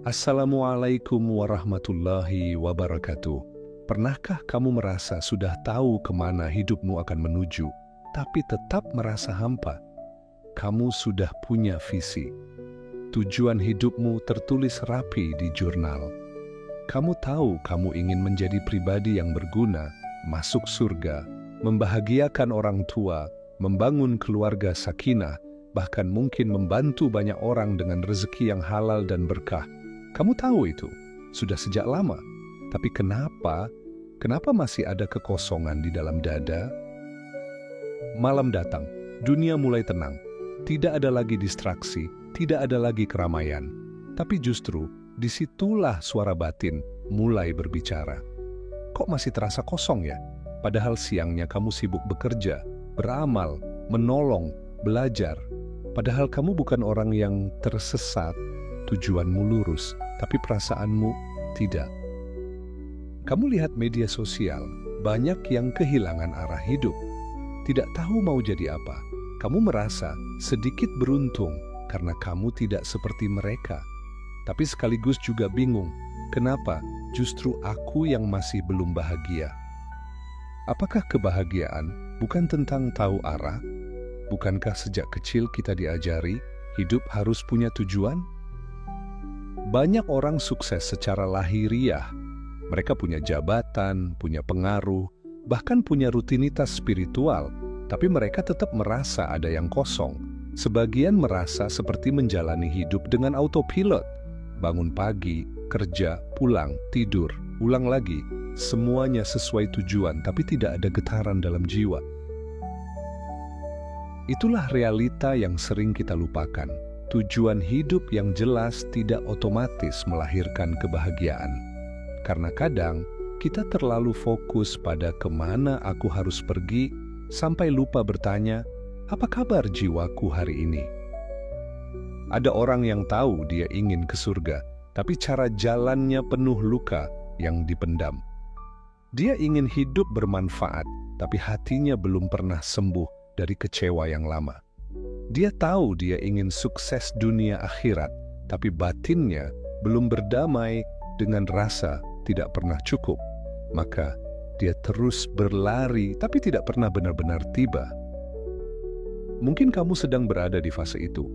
Assalamualaikum warahmatullahi wabarakatuh. Pernahkah kamu merasa sudah tahu kemana hidupmu akan menuju, tapi tetap merasa hampa? Kamu sudah punya visi. Tujuan hidupmu tertulis rapi di jurnal. Kamu tahu kamu ingin menjadi pribadi yang berguna, masuk surga, membahagiakan orang tua, membangun keluarga sakinah, bahkan mungkin membantu banyak orang dengan rezeki yang halal dan berkah. Kamu tahu itu, sudah sejak lama. Tapi kenapa masih ada kekosongan di dalam dada? Malam datang, dunia mulai tenang. Tidak ada lagi distraksi, tidak ada lagi keramaian. Tapi justru, disitulah suara batin mulai berbicara. Kok masih terasa kosong ya? Padahal siangnya kamu sibuk bekerja, beramal, menolong, belajar. Padahal kamu bukan orang yang tersesat, tujuanmu lurus, tapi perasaanmu tidak. Kamu lihat media sosial, banyak yang kehilangan arah hidup. Tidak tahu mau jadi apa. Kamu merasa sedikit beruntung karena kamu tidak seperti mereka. Tapi sekaligus juga bingung, kenapa justru aku yang masih belum bahagia? Apakah kebahagiaan bukan tentang tahu arah? Bukankah sejak kecil kita diajari hidup harus punya tujuan? Banyak orang sukses secara lahiriah. Mereka punya jabatan, punya pengaruh, bahkan punya rutinitas spiritual, tapi mereka tetap merasa ada yang kosong. Sebagian merasa seperti menjalani hidup dengan autopilot. Bangun pagi, kerja, pulang, tidur, ulang lagi. Semuanya sesuai tujuan, tapi tidak ada getaran dalam jiwa. Itulah realita yang sering kita lupakan. Tujuan hidup yang jelas tidak otomatis melahirkan kebahagiaan. Karena kadang kita terlalu fokus pada kemana aku harus pergi, sampai lupa bertanya, apa kabar jiwaku hari ini? Ada orang yang tahu dia ingin ke surga, tapi cara jalannya penuh luka yang dipendam. Dia ingin hidup bermanfaat, tapi hatinya belum pernah sembuh dari kecewa yang lama. Dia tahu dia ingin sukses dunia akhirat, tapi batinnya belum berdamai dengan rasa tidak pernah cukup. Maka dia terus berlari, tapi tidak pernah benar-benar tiba. Mungkin kamu sedang berada di fase itu.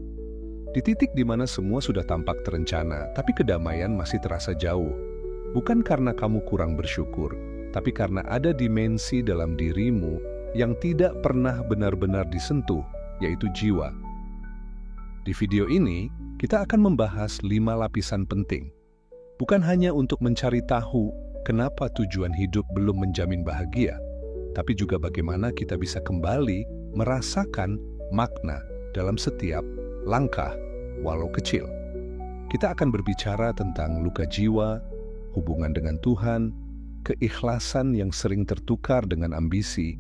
Di titik di mana semua sudah tampak terencana, tapi kedamaian masih terasa jauh. Bukan karena kamu kurang bersyukur, tapi karena ada dimensi dalam dirimu yang tidak pernah benar-benar disentuh, yaitu jiwa. Di video ini, kita akan membahas 5 lapisan penting. Bukan hanya untuk mencari tahu kenapa tujuan hidup belum menjamin bahagia, tapi juga bagaimana kita bisa kembali merasakan makna dalam setiap langkah, walau kecil. Kita akan berbicara tentang luka jiwa, hubungan dengan Tuhan, keikhlasan yang sering tertukar dengan ambisi,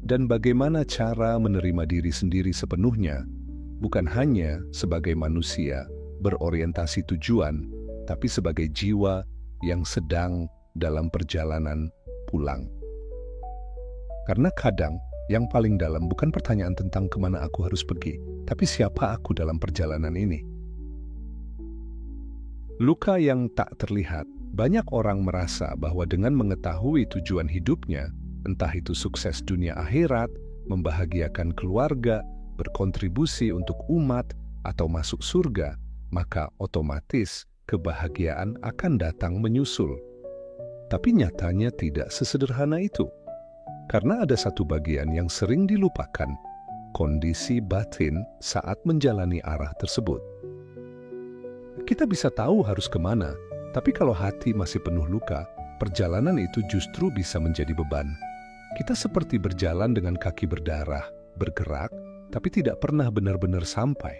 dan bagaimana cara menerima diri sendiri sepenuhnya, bukan hanya sebagai manusia berorientasi tujuan, tapi sebagai jiwa yang sedang dalam perjalanan pulang. Karena kadang yang paling dalam bukan pertanyaan tentang kemana aku harus pergi, tapi siapa aku dalam perjalanan ini. Luka yang tak terlihat, banyak orang merasa bahwa dengan mengetahui tujuan hidupnya, entah itu sukses dunia akhirat, membahagiakan keluarga, berkontribusi untuk umat, atau masuk surga, maka otomatis kebahagiaan akan datang menyusul. Tapi nyatanya tidak sesederhana itu. Karena ada satu bagian yang sering dilupakan, kondisi batin saat menjalani arah tersebut. Kita bisa tahu harus kemana, tapi kalau hati masih penuh luka, perjalanan itu justru bisa menjadi beban. Kita seperti berjalan dengan kaki berdarah, bergerak, tapi tidak pernah benar-benar sampai.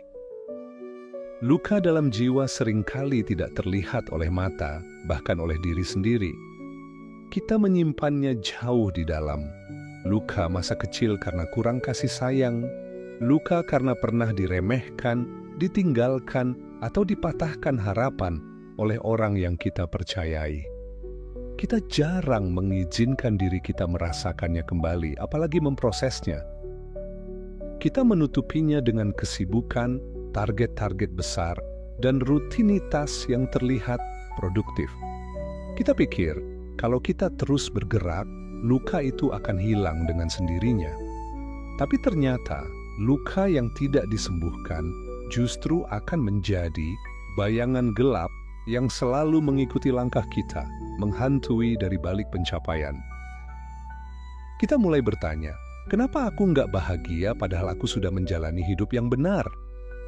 Luka dalam jiwa seringkali tidak terlihat oleh mata, bahkan oleh diri sendiri. Kita menyimpannya jauh di dalam. Luka masa kecil karena kurang kasih sayang, luka karena pernah diremehkan, ditinggalkan, atau dipatahkan harapan oleh orang yang kita percayai. Kita jarang mengizinkan diri kita merasakannya kembali, apalagi memprosesnya. Kita menutupinya dengan kesibukan, target-target besar, dan rutinitas yang terlihat produktif. Kita pikir, kalau kita terus bergerak, luka itu akan hilang dengan sendirinya. Tapi ternyata, luka yang tidak disembuhkan justru akan menjadi bayangan gelap yang selalu mengikuti langkah kita, menghantui dari balik pencapaian. Kita mulai bertanya, kenapa aku nggak bahagia padahal aku sudah menjalani hidup yang benar?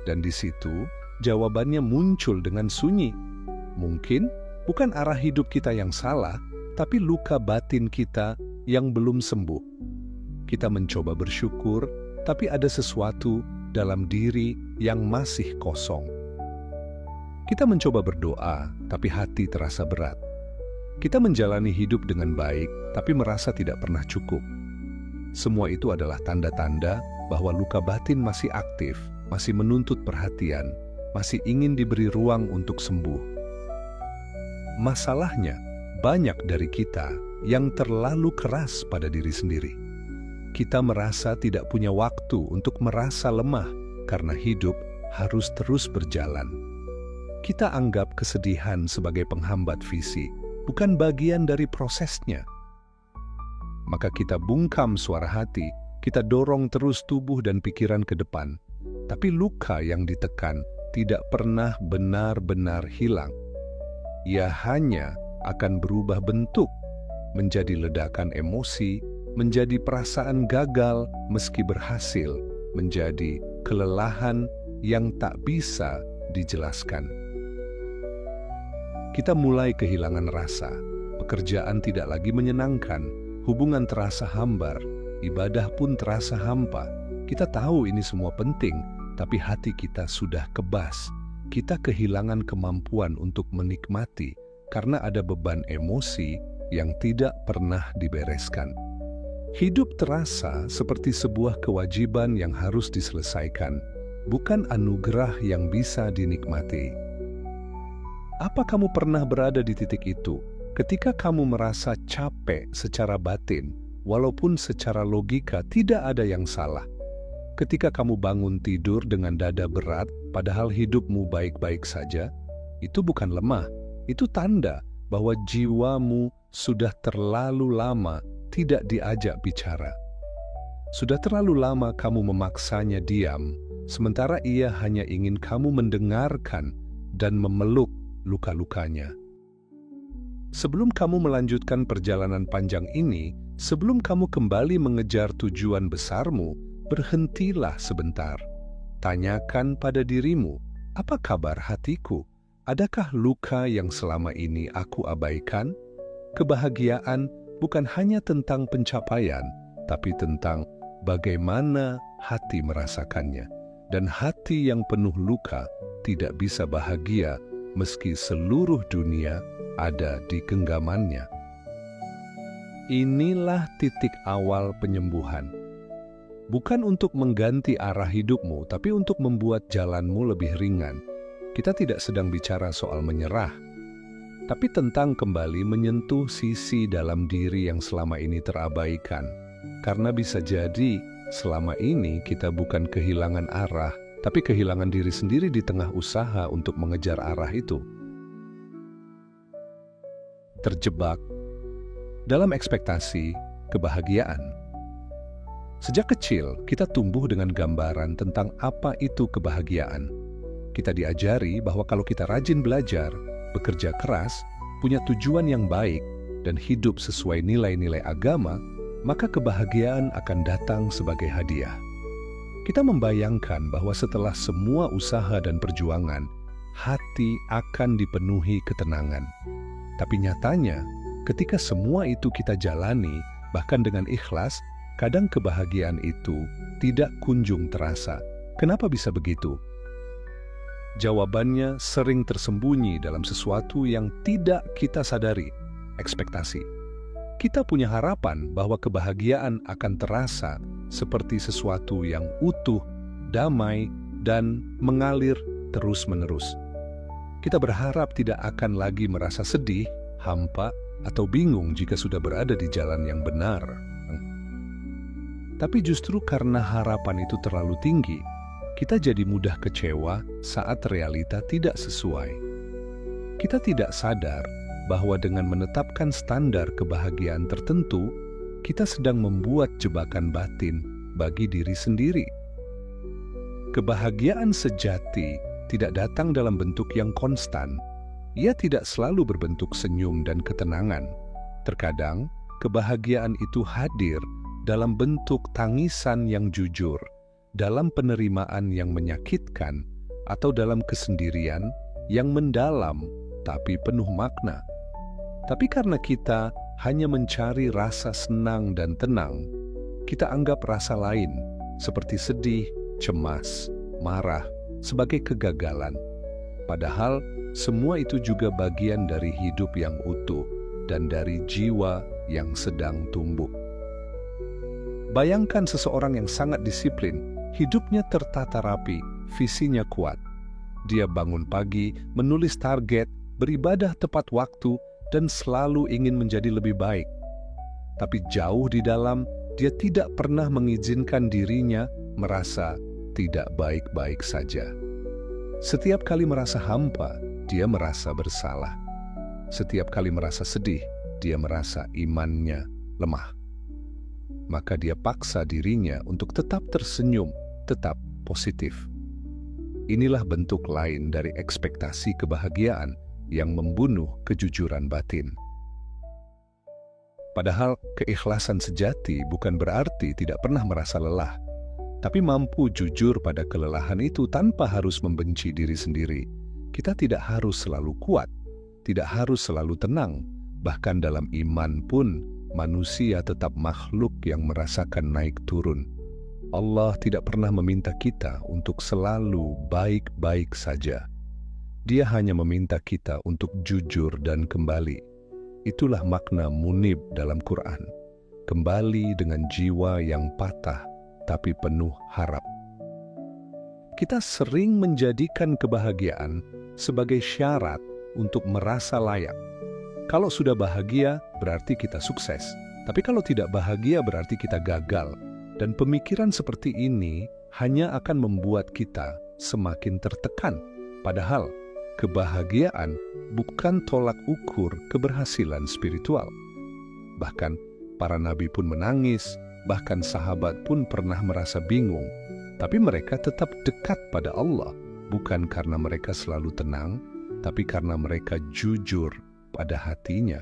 Dan di situ, jawabannya muncul dengan sunyi. Mungkin bukan arah hidup kita yang salah, tapi luka batin kita yang belum sembuh. Kita mencoba bersyukur, tapi ada sesuatu dalam diri yang masih kosong. Kita mencoba berdoa, tapi hati terasa berat. Kita menjalani hidup dengan baik, tapi merasa tidak pernah cukup. Semua itu adalah tanda-tanda bahwa luka batin masih aktif, masih menuntut perhatian, masih ingin diberi ruang untuk sembuh. Masalahnya, banyak dari kita yang terlalu keras pada diri sendiri. Kita merasa tidak punya waktu untuk merasa lemah karena hidup harus terus berjalan. Kita anggap kesedihan sebagai penghambat visi, bukan bagian dari prosesnya. Maka kita bungkam suara hati, kita dorong terus tubuh dan pikiran ke depan. Tapi luka yang ditekan tidak pernah benar-benar hilang. Ia hanya akan berubah bentuk, menjadi ledakan emosi, menjadi perasaan gagal meski berhasil, menjadi kelelahan yang tak bisa dijelaskan. Kita mulai kehilangan rasa, pekerjaan tidak lagi menyenangkan, hubungan terasa hambar, ibadah pun terasa hampa. Kita tahu ini semua penting, tapi hati kita sudah kebas. Kita kehilangan kemampuan untuk menikmati karena ada beban emosi yang tidak pernah dibereskan. Hidup terasa seperti sebuah kewajiban yang harus diselesaikan, bukan anugerah yang bisa dinikmati. Apa kamu pernah berada di titik itu, ketika kamu merasa capek secara batin, walaupun secara logika tidak ada yang salah? Ketika kamu bangun tidur dengan dada berat, padahal hidupmu baik-baik saja, itu bukan lemah, itu tanda bahwa jiwamu sudah terlalu lama tidak diajak bicara. Sudah terlalu lama kamu memaksanya diam, sementara ia hanya ingin kamu mendengarkan dan memeluk luka-lukanya. Sebelum kamu melanjutkan perjalanan panjang ini, sebelum kamu kembali mengejar tujuan besarmu, berhentilah sebentar. Tanyakan pada dirimu, apa kabar hatiku? Adakah luka yang selama ini aku abaikan? Kebahagiaan bukan hanya tentang pencapaian, tapi tentang bagaimana hati merasakannya. Dan hati yang penuh luka tidak bisa bahagia meski seluruh dunia ada di genggamannya. Inilah titik awal penyembuhan. Bukan untuk mengganti arah hidupmu, tapi untuk membuat jalanmu lebih ringan. Kita tidak sedang bicara soal menyerah, tapi tentang kembali menyentuh sisi dalam diri yang selama ini terabaikan. Karena bisa jadi selama ini kita bukan kehilangan arah, tapi kehilangan diri sendiri di tengah usaha untuk mengejar arah itu. Terjebak dalam ekspektasi kebahagiaan. Sejak kecil, kita tumbuh dengan gambaran tentang apa itu kebahagiaan. Kita diajari bahwa kalau kita rajin belajar, bekerja keras, punya tujuan yang baik, dan hidup sesuai nilai-nilai agama, maka kebahagiaan akan datang sebagai hadiah. Kita membayangkan bahwa setelah semua usaha dan perjuangan, hati akan dipenuhi ketenangan. Tapi nyatanya, ketika semua itu kita jalani, bahkan dengan ikhlas, kadang kebahagiaan itu tidak kunjung terasa. Kenapa bisa begitu? Jawabannya sering tersembunyi dalam sesuatu yang tidak kita sadari, ekspektasi. Kita punya harapan bahwa kebahagiaan akan terasa seperti sesuatu yang utuh, damai, dan mengalir terus-menerus. Kita berharap tidak akan lagi merasa sedih, hampa, atau bingung jika sudah berada di jalan yang benar. Tapi justru karena harapan itu terlalu tinggi, kita jadi mudah kecewa saat realita tidak sesuai. Kita tidak sadar bahwa dengan menetapkan standar kebahagiaan tertentu, kita sedang membuat jebakan batin bagi diri sendiri. Kebahagiaan sejati tidak datang dalam bentuk yang konstan. Ia tidak selalu berbentuk senyum dan ketenangan. Terkadang, kebahagiaan itu hadir dalam bentuk tangisan yang jujur, dalam penerimaan yang menyakitkan, atau dalam kesendirian yang mendalam tapi penuh makna. Tapi karena kita hanya mencari rasa senang dan tenang, kita anggap rasa lain seperti sedih, cemas, marah sebagai kegagalan. Padahal semua itu juga bagian dari hidup yang utuh dan dari jiwa yang sedang tumbuh. Bayangkan seseorang yang sangat disiplin, hidupnya tertata rapi, visinya kuat. Dia bangun pagi, menulis target, beribadah tepat waktu, dan selalu ingin menjadi lebih baik. Tapi jauh di dalam, dia tidak pernah mengizinkan dirinya merasa tidak baik-baik saja. Setiap kali merasa hampa, dia merasa bersalah. Setiap kali merasa sedih, dia merasa imannya lemah. Maka dia paksa dirinya untuk tetap tersenyum, tetap positif. Inilah bentuk lain dari ekspektasi kebahagiaan yang membunuh kejujuran batin. Padahal keikhlasan sejati bukan berarti tidak pernah merasa lelah, tapi mampu jujur pada kelelahan itu tanpa harus membenci diri sendiri. Kita tidak harus selalu kuat, tidak harus selalu tenang. Bahkan dalam iman pun, manusia tetap makhluk yang merasakan naik turun. Allah tidak pernah meminta kita untuk selalu baik-baik saja. Dia hanya meminta kita untuk jujur dan kembali. Itulah makna munib dalam Quran. Kembali dengan jiwa yang patah tapi penuh harap. Kita sering menjadikan kebahagiaan sebagai syarat untuk merasa layak. Kalau sudah bahagia, berarti kita sukses. Tapi kalau tidak bahagia, berarti kita gagal. Dan pemikiran seperti ini hanya akan membuat kita semakin tertekan. Padahal, kebahagiaan bukan tolak ukur keberhasilan spiritual. Bahkan, para nabi pun menangis, bahkan sahabat pun pernah merasa bingung. Tapi mereka tetap dekat pada Allah, bukan karena mereka selalu tenang, tapi karena mereka jujur pada hatinya.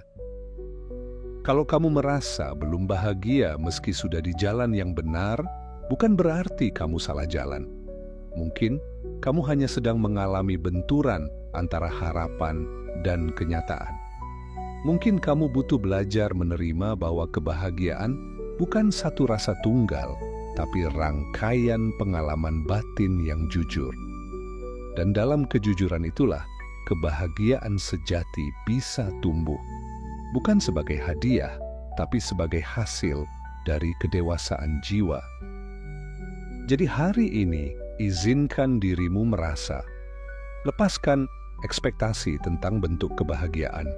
Kalau kamu merasa belum bahagia meski sudah di jalan yang benar, bukan berarti kamu salah jalan. Mungkin kamu hanya sedang mengalami benturan antara harapan dan kenyataan. Mungkin kamu butuh belajar menerima bahwa kebahagiaan bukan satu rasa tunggal, tapi rangkaian pengalaman batin yang jujur. Dan dalam kejujuran itulah, kebahagiaan sejati bisa tumbuh. Bukan sebagai hadiah, tapi sebagai hasil dari kedewasaan jiwa. Jadi hari ini, izinkan dirimu merasa. Lepaskan ekspektasi tentang bentuk kebahagiaan.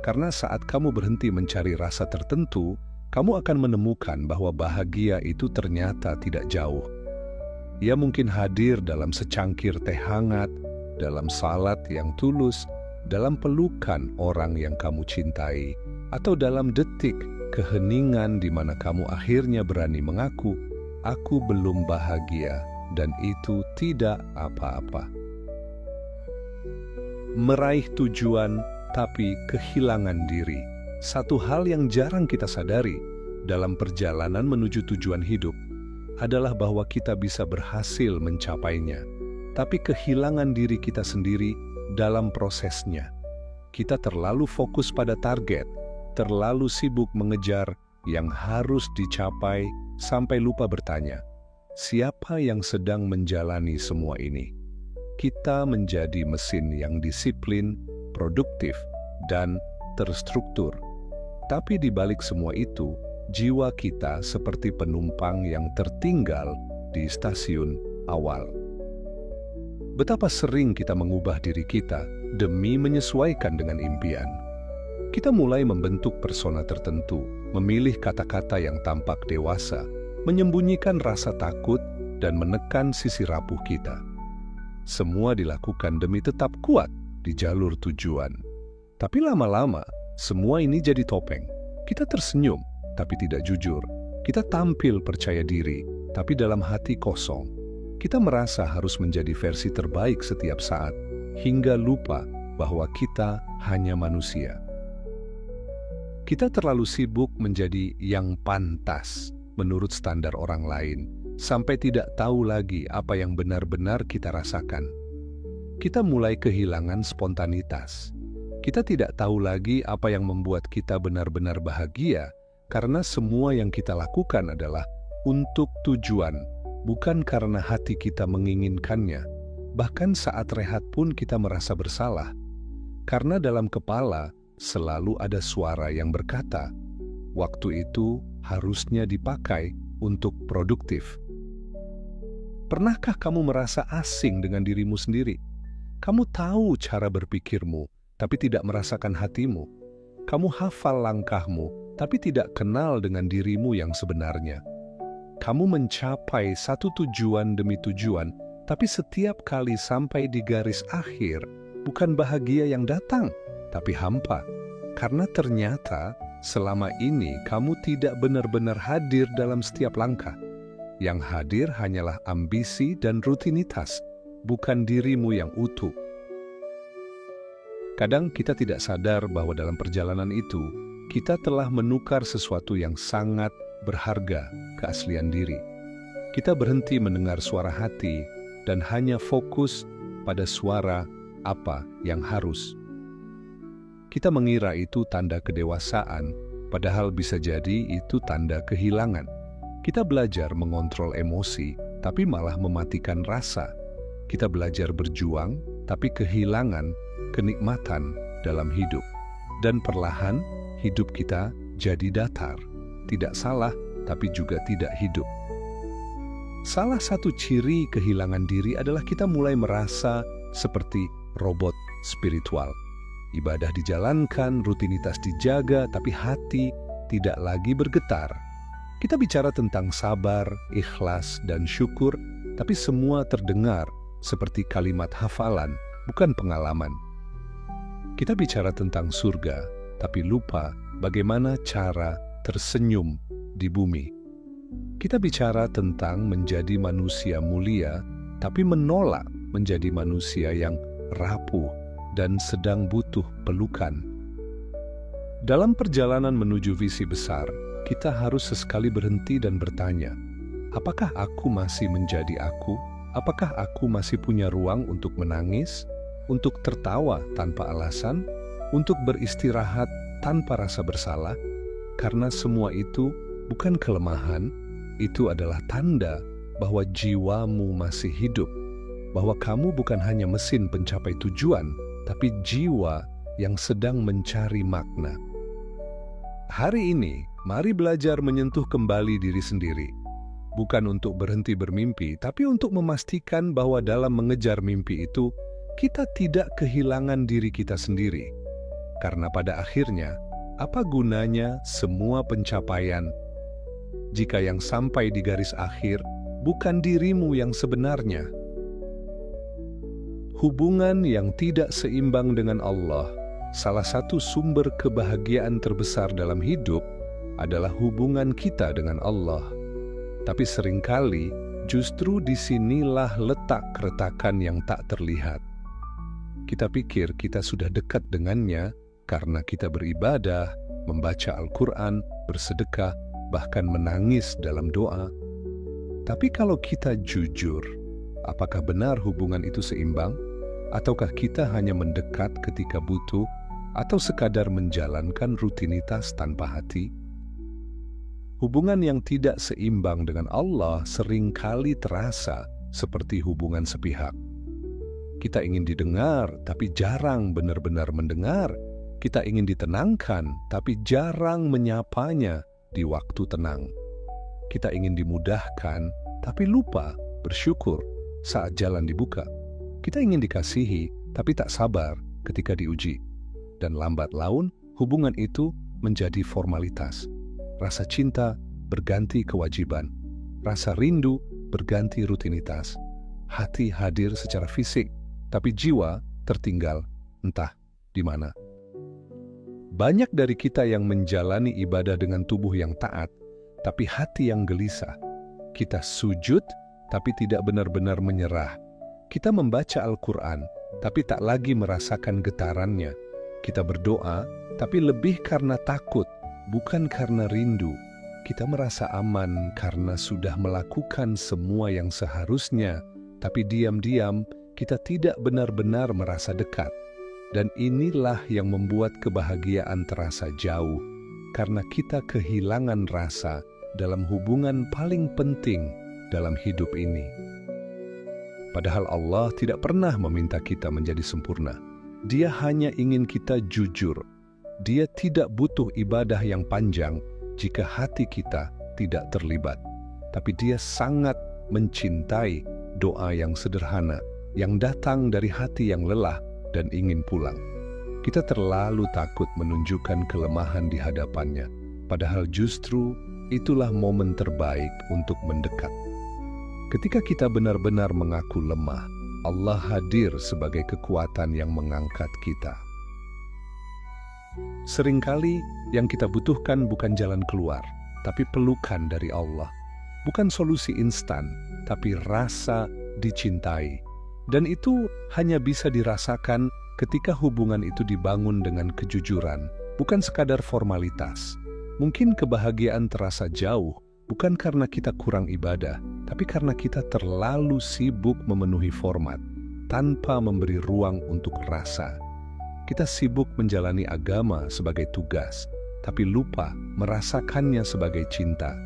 Karena saat kamu berhenti mencari rasa tertentu, kamu akan menemukan bahwa bahagia itu ternyata tidak jauh. Ia mungkin hadir dalam secangkir teh hangat, dalam salat yang tulus, dalam pelukan orang yang kamu cintai, atau dalam detik keheningan di mana kamu akhirnya berani mengaku, "Aku belum bahagia, dan itu tidak apa-apa." Meraih tujuan tapi kehilangan diri, satu hal yang jarang kita sadari dalam perjalanan menuju tujuan hidup adalah bahwa kita bisa berhasil mencapainya, tapi kehilangan diri kita sendiri dalam prosesnya. Kita terlalu fokus pada target, terlalu sibuk mengejar yang harus dicapai sampai lupa bertanya, siapa yang sedang menjalani semua ini? Kita menjadi mesin yang disiplin, produktif, dan terstruktur. Tapi di balik semua itu, jiwa kita seperti penumpang yang tertinggal di stasiun awal. Betapa sering kita mengubah diri kita demi menyesuaikan dengan impian. Kita mulai membentuk persona tertentu, memilih kata-kata yang tampak dewasa, menyembunyikan rasa takut, dan menekan sisi rapuh kita. Semua dilakukan demi tetap kuat di jalur tujuan. Tapi lama-lama, semua ini jadi topeng. Kita tersenyum, tapi tidak jujur. Kita tampil percaya diri, tapi dalam hati kosong. Kita merasa harus menjadi versi terbaik setiap saat, hingga lupa bahwa kita hanya manusia. Kita terlalu sibuk menjadi yang pantas menurut standar orang lain, sampai tidak tahu lagi apa yang benar-benar kita rasakan. Kita mulai kehilangan spontanitas. Kita tidak tahu lagi apa yang membuat kita benar-benar bahagia, karena semua yang kita lakukan adalah untuk tujuan, bukan karena hati kita menginginkannya. Bahkan saat rehat pun kita merasa bersalah, karena dalam kepala selalu ada suara yang berkata, waktu itu harusnya dipakai untuk produktif. Pernahkah kamu merasa asing dengan dirimu sendiri? Kamu tahu cara berpikirmu, tapi tidak merasakan hatimu. Kamu hafal langkahmu, tapi tidak kenal dengan dirimu yang sebenarnya. Kamu mencapai satu tujuan demi tujuan, tapi setiap kali sampai di garis akhir, bukan bahagia yang datang, tapi hampa. Karena ternyata selama ini kamu tidak benar-benar hadir dalam setiap langkah. Yang hadir hanyalah ambisi dan rutinitas, bukan dirimu yang utuh. Kadang kita tidak sadar bahwa dalam perjalanan itu, kita telah menukar sesuatu yang sangat berharga, keaslian diri. Kita berhenti mendengar suara hati dan hanya fokus pada suara apa yang harus. Kita mengira itu tanda kedewasaan, padahal bisa jadi itu tanda kehilangan. Kita belajar mengontrol emosi, tapi malah mematikan rasa. Kita belajar berjuang, tapi kehilangan kenikmatan dalam hidup. Dan perlahan, hidup kita jadi datar. Tidak salah, tapi juga tidak hidup. Salah satu ciri kehilangan diri adalah kita mulai merasa seperti robot spiritual. Ibadah dijalankan, rutinitas dijaga, tapi hati tidak lagi bergetar. Kita bicara tentang sabar, ikhlas, dan syukur, tapi semua terdengar seperti kalimat hafalan, bukan pengalaman. Kita bicara tentang surga, tapi lupa bagaimana cara tersenyum di bumi. Kita bicara tentang menjadi manusia mulia, tapi menolak menjadi manusia yang rapuh dan sedang butuh pelukan. Dalam perjalanan menuju visi besar, kita harus sesekali berhenti dan bertanya, apakah aku masih menjadi aku? Apakah aku masih punya ruang untuk menangis, untuk tertawa tanpa alasan, untuk beristirahat tanpa rasa bersalah? Karena semua itu bukan kelemahan, itu adalah tanda bahwa jiwamu masih hidup, bahwa kamu bukan hanya mesin pencapai tujuan, tapi jiwa yang sedang mencari makna. Hari ini, mari belajar menyentuh kembali diri sendiri. Bukan untuk berhenti bermimpi, tapi untuk memastikan bahwa dalam mengejar mimpi itu, kita tidak kehilangan diri kita sendiri. Karena pada akhirnya, apa gunanya semua pencapaian jika yang sampai di garis akhir bukan dirimu yang sebenarnya? Hubungan yang tidak seimbang dengan Allah, salah satu sumber kebahagiaan terbesar dalam hidup adalah hubungan kita dengan Allah. Tapi seringkali justru disinilah letak keretakan yang tak terlihat. Kita pikir kita sudah dekat dengannya karena kita beribadah, membaca Al-Quran, bersedekah, bahkan menangis dalam doa. Tapi kalau kita jujur, apakah benar hubungan itu seimbang? Ataukah kita hanya mendekat ketika butuh, atau sekadar menjalankan rutinitas tanpa hati? Hubungan yang tidak seimbang dengan Allah seringkali terasa seperti hubungan sepihak. Kita ingin didengar, tapi jarang benar-benar mendengar. Kita ingin ditenangkan, tapi jarang menyapanya di waktu tenang. Kita ingin dimudahkan, tapi lupa bersyukur saat jalan dibuka. Kita ingin dikasihi, tapi tak sabar ketika diuji. Dan lambat laun, hubungan itu menjadi formalitas. Rasa cinta berganti kewajiban. Rasa rindu berganti rutinitas. Hati hadir secara fisik, tapi jiwa tertinggal entah di mana. Banyak dari kita yang menjalani ibadah dengan tubuh yang taat, tapi hati yang gelisah. Kita sujud, tapi tidak benar-benar menyerah. Kita membaca Al-Quran, tapi tak lagi merasakan getarannya. Kita berdoa, tapi lebih karena takut, bukan karena rindu. Kita merasa aman karena sudah melakukan semua yang seharusnya, tapi diam-diam kita tidak benar-benar merasa dekat. Dan inilah yang membuat kebahagiaan terasa jauh, karena kita kehilangan rasa dalam hubungan paling penting dalam hidup ini. Padahal Allah tidak pernah meminta kita menjadi sempurna. Dia hanya ingin kita jujur. Dia tidak butuh ibadah yang panjang jika hati kita tidak terlibat. Tapi Dia sangat mencintai doa yang sederhana, yang datang dari hati yang lelah dan ingin pulang. Kita terlalu takut menunjukkan kelemahan di hadapannya, padahal justru itulah momen terbaik untuk mendekat. Ketika kita benar-benar mengaku lemah, Allah hadir sebagai kekuatan yang mengangkat kita. Seringkali yang kita butuhkan bukan jalan keluar, tapi pelukan dari Allah. Bukan solusi instan, tapi rasa dicintai. Dan itu hanya bisa dirasakan ketika hubungan itu dibangun dengan kejujuran, bukan sekadar formalitas. Mungkin kebahagiaan terasa jauh, bukan karena kita kurang ibadah, tapi karena kita terlalu sibuk memenuhi format, tanpa memberi ruang untuk rasa. Kita sibuk menjalani agama sebagai tugas, tapi lupa merasakannya sebagai cinta.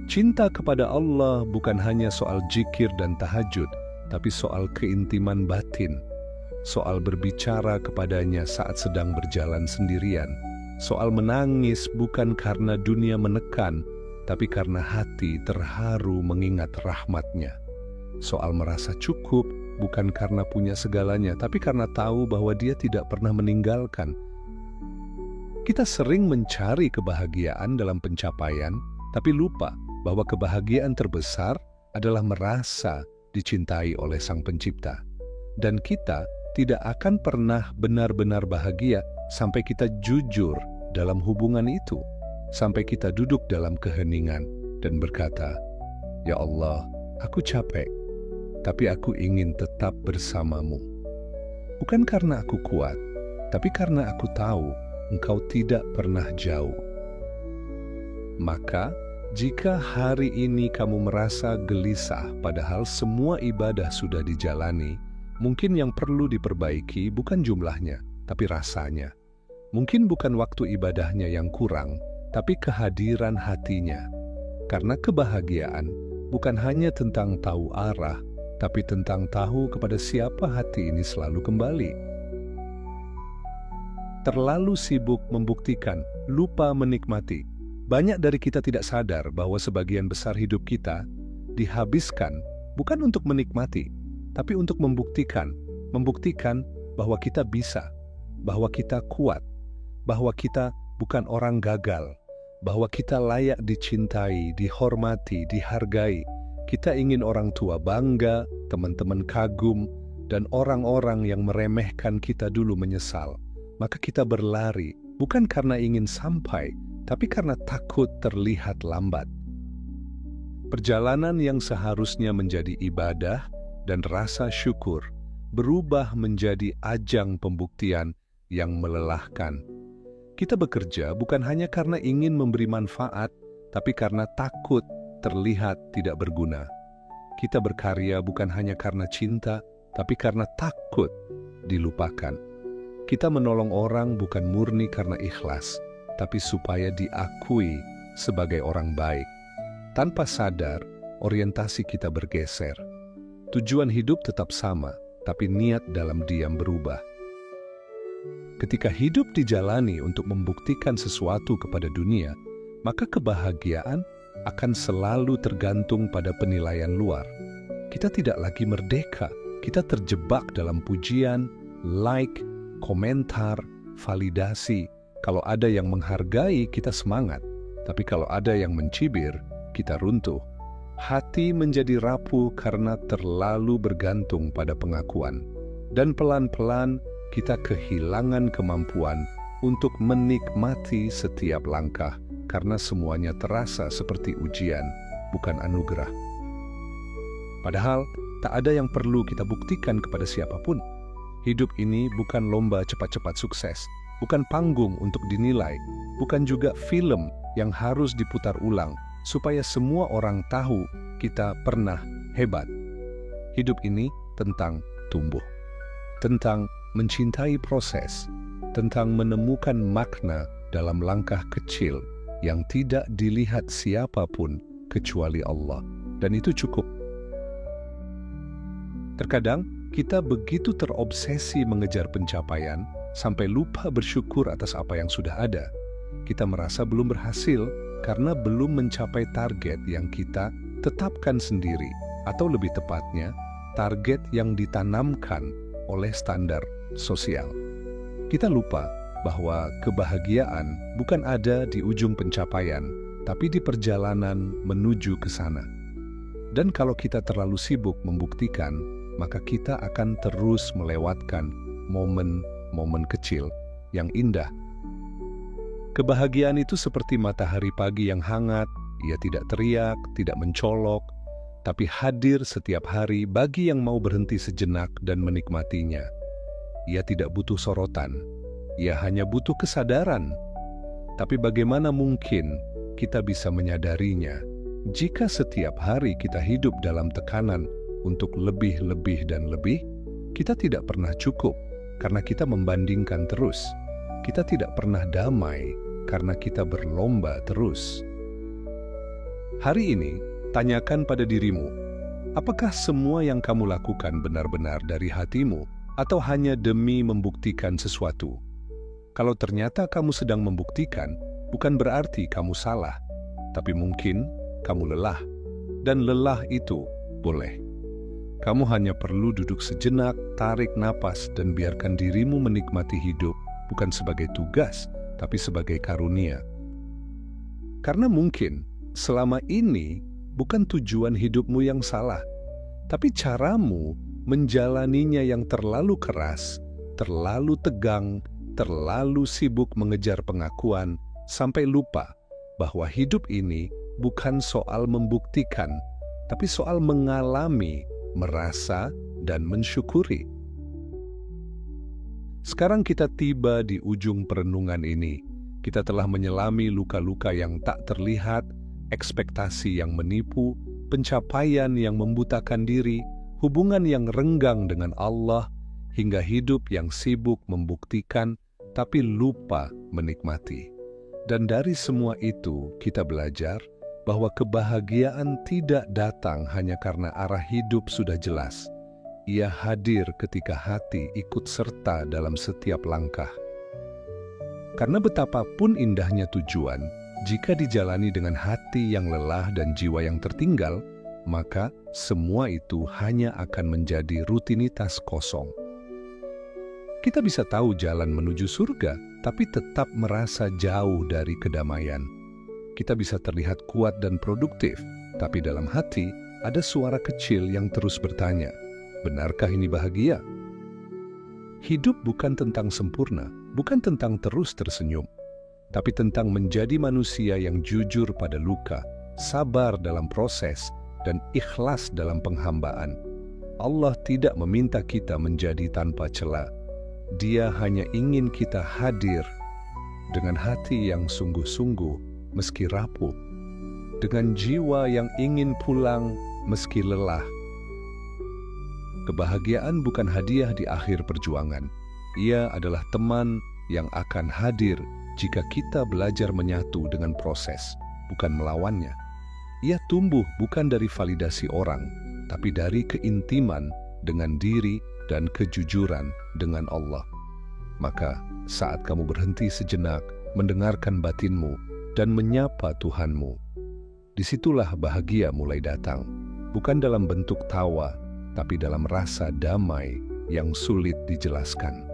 Cinta kepada Allah bukan hanya soal zikir dan tahajud, tapi soal keintiman batin, soal berbicara kepadanya saat sedang berjalan sendirian, soal menangis bukan karena dunia menekan, tapi karena hati terharu mengingat rahmat-Nya, soal merasa cukup bukan karena punya segalanya, tapi karena tahu bahwa Dia tidak pernah meninggalkan. Kita sering mencari kebahagiaan dalam pencapaian, tapi lupa bahwa kebahagiaan terbesar adalah merasa dicintai oleh Sang Pencipta. Dan kita tidak akan pernah benar-benar bahagia sampai kita jujur dalam hubungan itu, sampai kita duduk dalam keheningan dan berkata, "Ya Allah, aku capek, tapi aku ingin tetap bersamamu. Bukan karena aku kuat, tapi karena aku tahu Engkau tidak pernah jauh." Maka, jika hari ini kamu merasa gelisah padahal semua ibadah sudah dijalani, mungkin yang perlu diperbaiki bukan jumlahnya, tapi rasanya. Mungkin bukan waktu ibadahnya yang kurang, tapi kehadiran hatinya. Karena kebahagiaan bukan hanya tentang tahu arah, tapi tentang tahu kepada siapa hati ini selalu kembali. Terlalu sibuk membuktikan, lupa menikmati. Banyak dari kita tidak sadar bahwa sebagian besar hidup kita dihabiskan bukan untuk menikmati, tapi untuk membuktikan bahwa kita bisa, bahwa kita kuat, bahwa kita bukan orang gagal, bahwa kita layak dicintai, dihormati, dihargai. Kita ingin orang tua bangga, teman-teman kagum, dan orang-orang yang meremehkan kita dulu menyesal. Maka kita berlari, bukan karena ingin sampai, tapi karena takut terlihat lambat. Perjalanan yang seharusnya menjadi ibadah dan rasa syukur berubah menjadi ajang pembuktian yang melelahkan. Kita bekerja bukan hanya karena ingin memberi manfaat, tapi karena takut terlihat tidak berguna. Kita berkarya bukan hanya karena cinta, tapi karena takut dilupakan. Kita menolong orang bukan murni karena ikhlas, tapi supaya diakui sebagai orang baik. Tanpa sadar, orientasi kita bergeser. Tujuan hidup tetap sama, tapi niat dalam diam berubah. Ketika hidup dijalani untuk membuktikan sesuatu kepada dunia, maka kebahagiaan akan selalu tergantung pada penilaian luar. Kita tidak lagi merdeka, kita terjebak dalam pujian, like, komentar, validasi. Kalau ada yang menghargai, kita semangat. Tapi kalau ada yang mencibir, kita runtuh. Hati menjadi rapuh karena terlalu bergantung pada pengakuan. Dan pelan-pelan kita kehilangan kemampuan untuk menikmati setiap langkah karena semuanya terasa seperti ujian, bukan anugerah. Padahal, tak ada yang perlu kita buktikan kepada siapapun. Hidup ini bukan lomba cepat-cepat sukses, bukan panggung untuk dinilai, bukan juga film yang harus diputar ulang supaya semua orang tahu kita pernah hebat. Hidup ini tentang tumbuh, tentang mencintai proses, tentang menemukan makna dalam langkah kecil yang tidak dilihat siapapun kecuali Allah. Dan itu cukup. Terkadang kita begitu terobsesi mengejar pencapaian sampai lupa bersyukur atas apa yang sudah ada. Kita merasa belum berhasil karena belum mencapai target yang kita tetapkan sendiri, atau lebih tepatnya, target yang ditanamkan oleh standar sosial. Kita lupa bahwa kebahagiaan bukan ada di ujung pencapaian, tapi di perjalanan menuju ke sana. Dan kalau kita terlalu sibuk membuktikan, maka kita akan terus melewatkan momen-momen kecil yang indah. Kebahagiaan itu seperti matahari pagi yang hangat, ia tidak teriak, tidak mencolok, tapi hadir setiap hari bagi yang mau berhenti sejenak dan menikmatinya. Ia tidak butuh sorotan, ia hanya butuh kesadaran. Tapi bagaimana mungkin kita bisa menyadarinya jika setiap hari kita hidup dalam tekanan untuk lebih dan lebih? Kita tidak pernah cukup karena kita membandingkan terus. Kita tidak pernah damai karena kita berlomba terus. Hari ini, tanyakan pada dirimu, apakah semua yang kamu lakukan benar-benar dari hatimu atau hanya demi membuktikan sesuatu? Kalau ternyata kamu sedang membuktikan, bukan berarti kamu salah, tapi mungkin kamu lelah. Dan lelah itu boleh. Kamu hanya perlu duduk sejenak, tarik napas, dan biarkan dirimu menikmati hidup, bukan sebagai tugas, tapi sebagai karunia. Karena mungkin selama ini bukan tujuan hidupmu yang salah, tapi caramu menjalaninya yang terlalu keras, terlalu tegang, terlalu sibuk mengejar pengakuan, sampai lupa bahwa hidup ini bukan soal membuktikan, tapi soal mengalami, merasa, dan mensyukuri. Sekarang kita tiba di ujung perenungan ini. Kita telah menyelami luka-luka yang tak terlihat, ekspektasi yang menipu, pencapaian yang membutakan diri, hubungan yang renggang dengan Allah, hingga hidup yang sibuk membuktikan tapi lupa menikmati. Dan dari semua itu kita belajar bahwa kebahagiaan tidak datang hanya karena arah hidup sudah jelas. Ia hadir ketika hati ikut serta dalam setiap langkah. Karena betapapun indahnya tujuan, jika dijalani dengan hati yang lelah dan jiwa yang tertinggal, maka semua itu hanya akan menjadi rutinitas kosong. Kita bisa tahu jalan menuju surga, tapi tetap merasa jauh dari kedamaian. Kita bisa terlihat kuat dan produktif, tapi dalam hati ada suara kecil yang terus bertanya, benarkah ini bahagia? Hidup bukan tentang sempurna, bukan tentang terus tersenyum, tapi tentang menjadi manusia yang jujur pada luka, sabar dalam proses, dan ikhlas dalam penghambaan. Allah tidak meminta kita menjadi tanpa cela. Dia hanya ingin kita hadir dengan hati yang sungguh-sungguh meski rapuh, dengan jiwa yang ingin pulang meski lelah. Kebahagiaan bukan hadiah di akhir perjuangan. Ia adalah teman yang akan hadir jika kita belajar menyatu dengan proses, bukan melawannya. Ia tumbuh bukan dari validasi orang, tapi dari keintiman dengan diri dan kejujuran dengan Allah. Maka saat kamu berhenti sejenak, mendengarkan batinmu, dan menyapa Tuhanmu, disitulah bahagia mulai datang. Bukan dalam bentuk tawa, tapi dalam rasa damai yang sulit dijelaskan.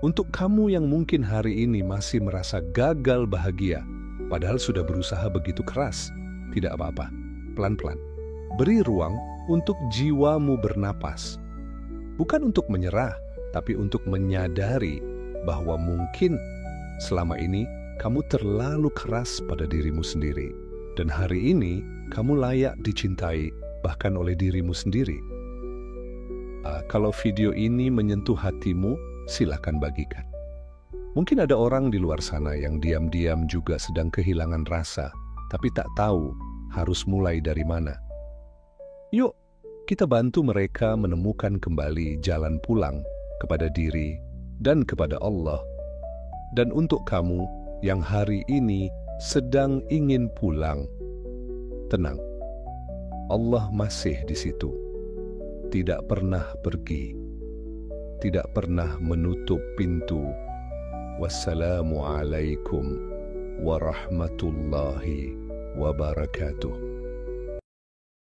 Untuk kamu yang mungkin hari ini masih merasa gagal bahagia, padahal sudah berusaha begitu keras, tidak apa-apa. pelan-pelan. Beri ruang untuk jiwamu bernapas. Bukan untuk menyerah, tapi untuk menyadari bahwa mungkin selama ini kamu terlalu keras pada dirimu sendiri. Dan hari ini kamu layak dicintai bahkan oleh dirimu sendiri. Kalau video ini menyentuh hatimu, silakan bagikan. Mungkin ada orang di luar sana yang diam-diam juga sedang kehilangan rasa, tapi tak tahu harus mulai dari mana. Yuk, kita bantu mereka menemukan kembali jalan pulang kepada diri dan kepada Allah. Dan untuk kamu yang hari ini sedang ingin pulang, tenang. Allah masih di situ. Tidak pernah pergi. Tidak pernah menutup pintu. Wassalamualaikum warahmatullahi wabarakatuh.